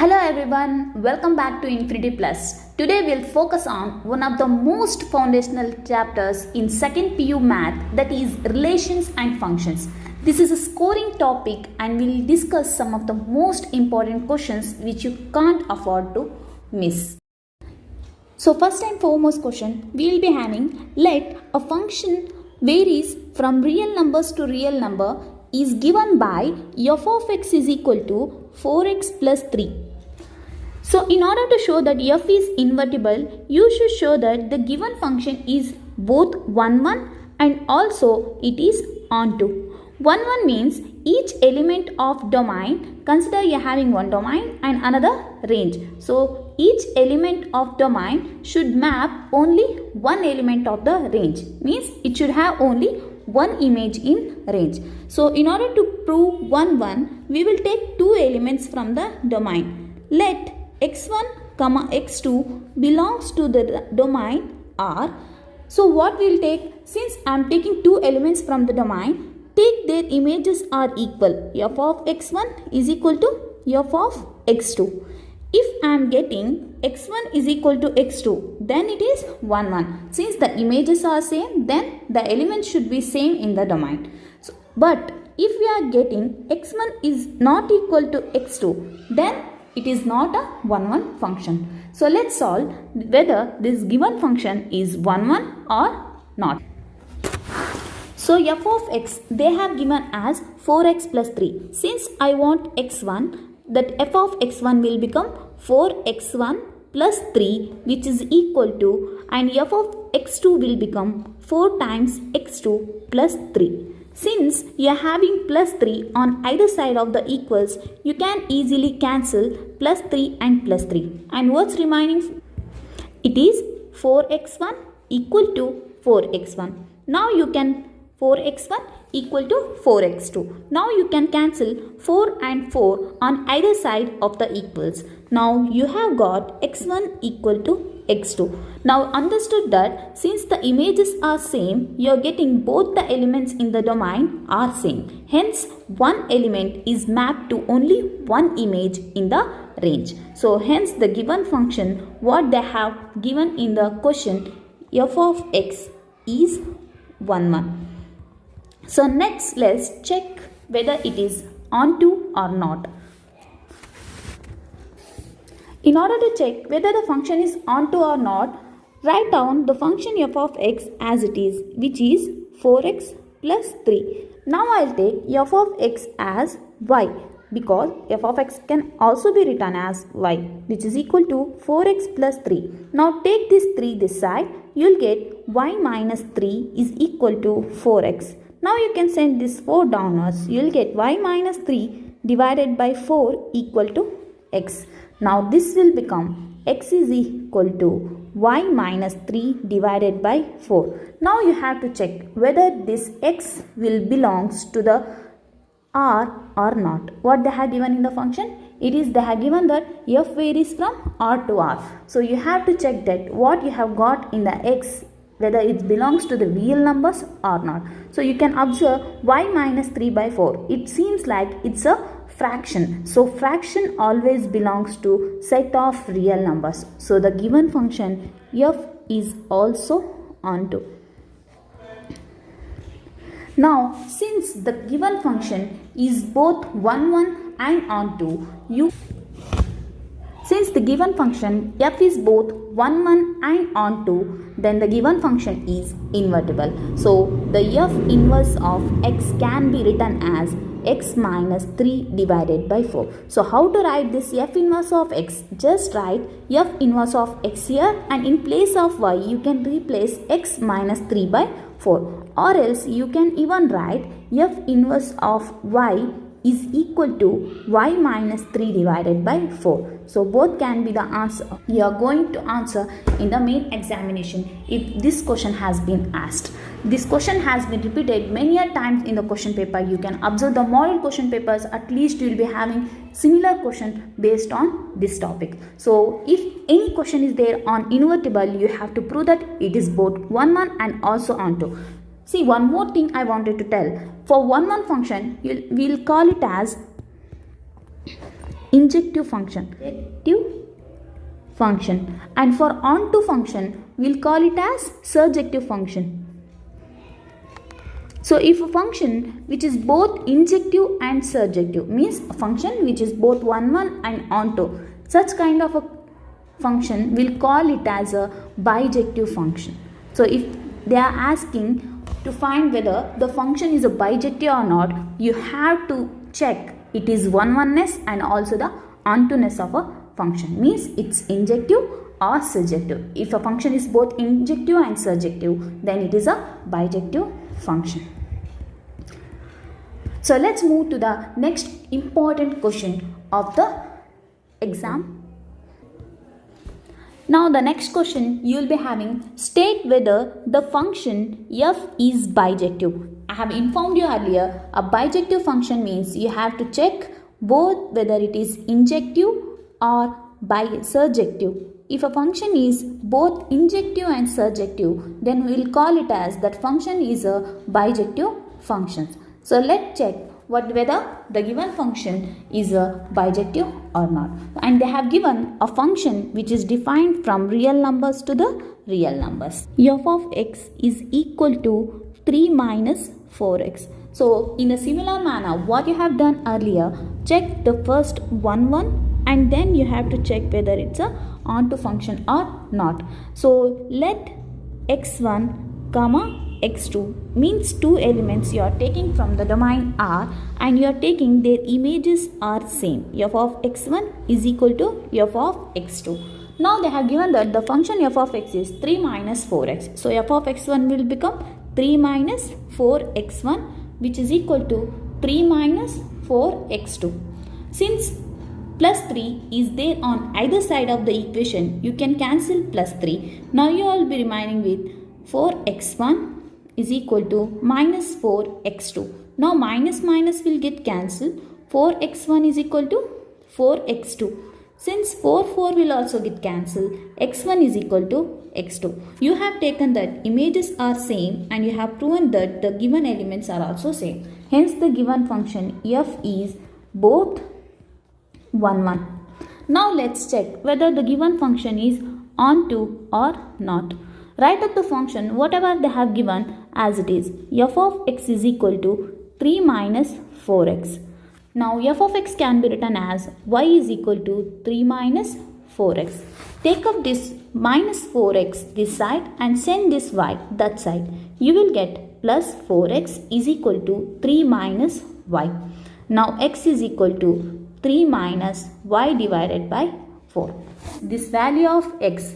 Hello everyone, welcome back to Infinity Plus. Today we'll focus on one of the most foundational chapters in 2nd PU Math, that is relations and functions. This is a scoring topic and we'll discuss some of the most important questions which you can't afford to miss. So first and foremost question we'll be having, let a function varies from real numbers to real number is given by f of x is equal to 4x plus 3. So in order to show that f is invertible, you should show that the given function is both 1, 1 and also it is onto. 1, 1 means each element of domain, consider you are having one domain and another range. So each element of domain should map only one element of the range, means it should have only one image in range. So in order to prove 1, 1, we will take two elements from the domain. Let x1, x2 belongs to the domain R. So what we will take, since I am taking two elements from the domain, take their images are equal. F of x1 is equal to f of x2. If I am getting x1 is equal to x2, then it is 1, 1. Since the images are same, then the elements should be same in the domain. So, but if we are getting x1 is not equal to x2, then it is not a 1, 1 function. So let's solve whether this given function is 1, 1 or not. So f of x they have given as 4x plus 3. Since I want x1, that f of x1 will become 4x1 plus 3, which is equal to, and f of x2 will become 4 times x2 plus 3. Since you are having plus 3 on either side of the equals, you can easily cancel plus 3 and plus 3. And what's remaining? It is 4x1 equal to 4x1. Now you can 4x1 equal to 4x2. Now you can cancel 4 and 4 on either side of the equals. Now you have got x1 equal to x2. Now understood that since the images are same, you are getting both the elements in the domain are same. Hence one element is mapped to only one image in the range. So hence the given function what they have given in the question f of x is 1, 1. So next let's check whether it is onto or not. In order to check whether the function is onto or not, write down the function f of x as it is, which is 4x plus 3. Now I'll take f of x as y, because f of x can also be written as y, which is equal to 4x plus 3. Now take this 3 this side, you'll get y minus 3 is equal to 4x. Now you can send this 4 downwards. You will get y minus 3 divided by 4 equal to x. Now this will become x is equal to y minus 3 divided by 4. Now you have to check whether this x will belongs to the R or not. What they have given in the function? It is they have given that f varies from R to R. So you have to check that what you have got in the x, whether it belongs to the real numbers or not. So you can observe y minus 3 by 4. It seems like it's a fraction. So fraction always belongs to set of real numbers. So the given function f is also onto. Now since the given function is both 1, 1 and onto, since the given function f is both 1, 1 and onto, then the given function is invertible. So the f inverse of x can be written as x minus 3 divided by 4. So how to write this f inverse of x? Just write f inverse of x here, and in place of y you can replace x minus 3 by 4. Or else you can even write f inverse of y is equal to y minus 3 divided by 4. So both can be the answer you are going to answer in the main examination if this question has been asked. This question has been repeated many a times in the question paper. You can observe the model question papers, at least you will be having similar question based on this topic. So if any question is there on invertible, you have to prove that it is both 1, 1 and also onto. See, one more thing I wanted to tell. For 1, 1 function, we'll call it as injective function. And for onto function, we'll call it as surjective function. So if a function which is both injective and surjective, means a function which is both 1 and onto, such kind of a function we'll call it as a bijective function. So if they are asking to find whether the function is a bijective or not, you have to check it is oneness and also the ontoness of a function, means it's injective or surjective. If a function is both injective and surjective, then it is a bijective function. So let's move to the next important question of the exam. Now the next question you will be having, state whether the function f is bijective. I have informed you earlier, a bijective function means you have to check both whether it is injective or surjective. If a function is both injective and surjective, then we will call it as that function is a bijective function. So let's check whether the given function is a bijective or not. And they have given a function which is defined from real numbers to the real numbers. F of x is equal to 3 minus 4x. So in a similar manner, what you have done earlier, check the first 1 and then you have to check whether it's a onto function or not. So let x1 comma x2 means two elements you are taking from the domain R and you are taking their images are same. F of x1 is equal to f of x2. Now they have given that the function f of x is 3 minus 4x. So f of x1 will become 3 minus 4x1, which is equal to 3 minus 4x2. Since plus 3 is there on either side of the equation, you can cancel plus 3. Now you will be remaining with 4x1 is equal to minus 4x2. Now minus will get cancelled. 4x1 is equal to 4x2. Since 4 will also get cancelled, x1 is equal to x2. You have taken that images are same and you have proven that the given elements are also same. Hence the given function f is both 1. Now let's check whether the given function is onto or not. Write up the function whatever they have given as it is. F of x is equal to 3 minus 4x. Now f of x can be written as y is equal to 3 minus 4x. Take up this minus 4x this side and send this y that side. You will get plus 4x is equal to 3 minus y. Now x is equal to 3 minus y divided by 4. This value of x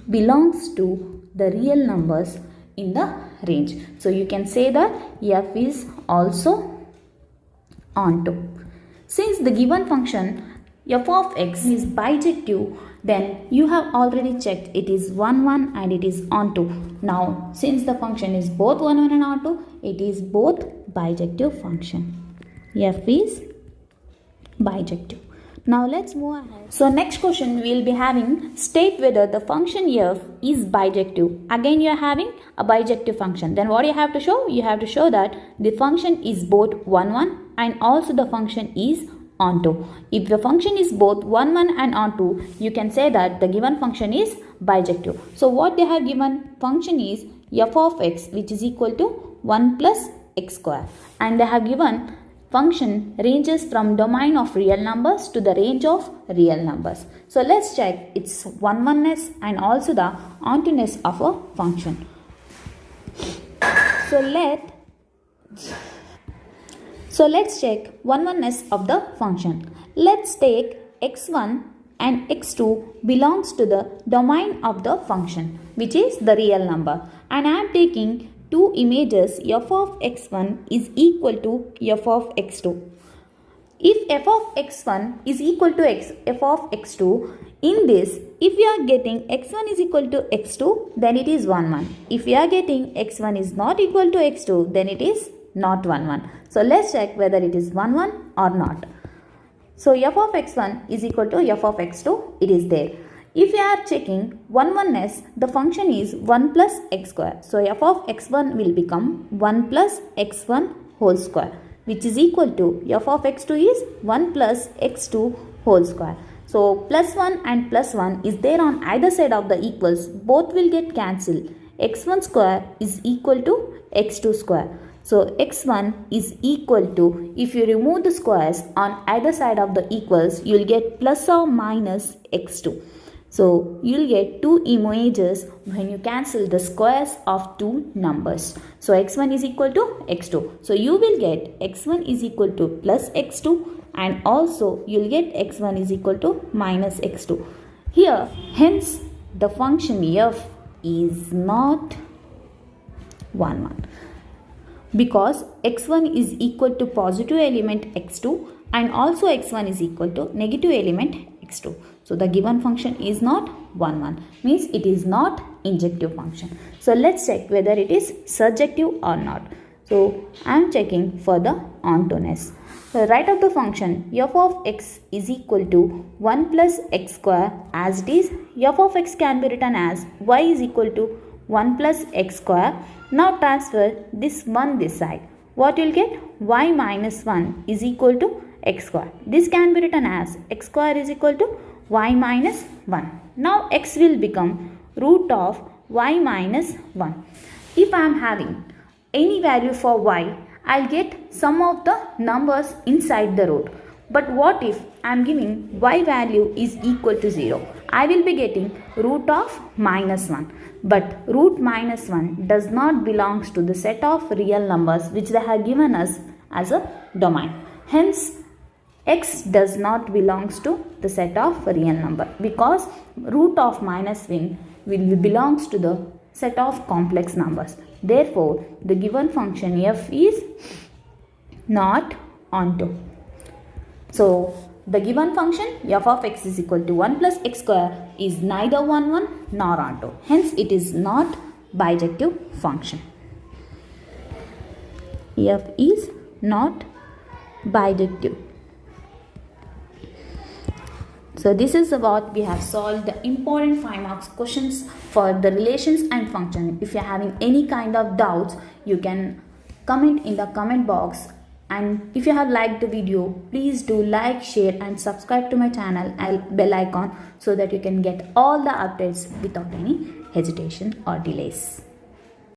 belongs to the real numbers in the range. So you can say that f is also onto. Since the given function f of x is bijective, then you have already checked it is 1 and it is onto. Now since the function is both 1 and onto, it is both bijective function. F is bijective. Now let's move ahead. So next question we will be having, state whether the function f is bijective. Again you are having a bijective function. Then what you have to show? You have to show that the function is both 1 and also the function is onto. If the function is both 1 and onto, you can say that the given function is bijective. So what they have given function is f of x, which is equal to 1 plus x square, and they have given function ranges from domain of real numbers to the range of real numbers. So let's check its oneness and also the ontoness of a function. So let's check oneness of the function. Let's take x1 and x2 belongs to the domain of the function, which is the real number, and I am taking two images f of x1 is equal to f of x2. If f of x1 is equal to f of x2, in this, if we are getting x1 is equal to x2, then it is 1. If we are getting x1 is not equal to x2, then it is not 1. So let's check whether it is 1 or not. So f of x1 is equal to f of x2, it is there. If we are checking oneness, the function is 1 plus x square. So f of x1 will become 1 plus x1 whole square. which is equal to f of x2 is 1 plus x2 whole square. So plus 1 and plus 1 is there on either side of the equals. Both will get cancelled. X1 square is equal to x2 square. So x1 is equal to, if you remove the squares on either side of the equals, you will get plus or minus x2. So you will get two images when you cancel the squares of two numbers. So x1 is equal to x2. So you will get x1 is equal to plus x2, and also you will get x1 is equal to minus x2. Here, hence the function f is not 1, 1. Because x1 is equal to positive element x2 and also x1 is equal to negative element x2. So the given function is not 1, 1, means it is not injective function. So let's check whether it is surjective or not. So I am checking for the ontoness. So write of the function f of x is equal to 1 plus x square as it is. F of x can be written as y is equal to 1 plus x square. Now transfer this 1 this side. What you will get? Y minus 1 is equal to x square. This can be written as x square is equal to y minus 1. Now x will become root of y minus 1. If I am having any value for y, I will get some of the numbers inside the root. But what if I am giving y value is equal to 0? I will be getting root of minus 1. But root minus 1 does not belongs to the set of real numbers which they have given us as a domain. Hence, x does not belongs to the set of real number, because root of minus 1 will belongs to the set of complex numbers. Therefore, the given function f is not onto. So, the given function f of x is equal to 1 plus x square is neither 1, 1 nor onto. Hence, it is not bijective function. F is not bijective. So this is what we have solved the important 5 marks questions for the relations and function. If you are having any kind of doubts, you can comment in the comment box. And if you have liked the video, please do like, share and subscribe to my channel and bell icon so that you can get all the updates without any hesitation or delays.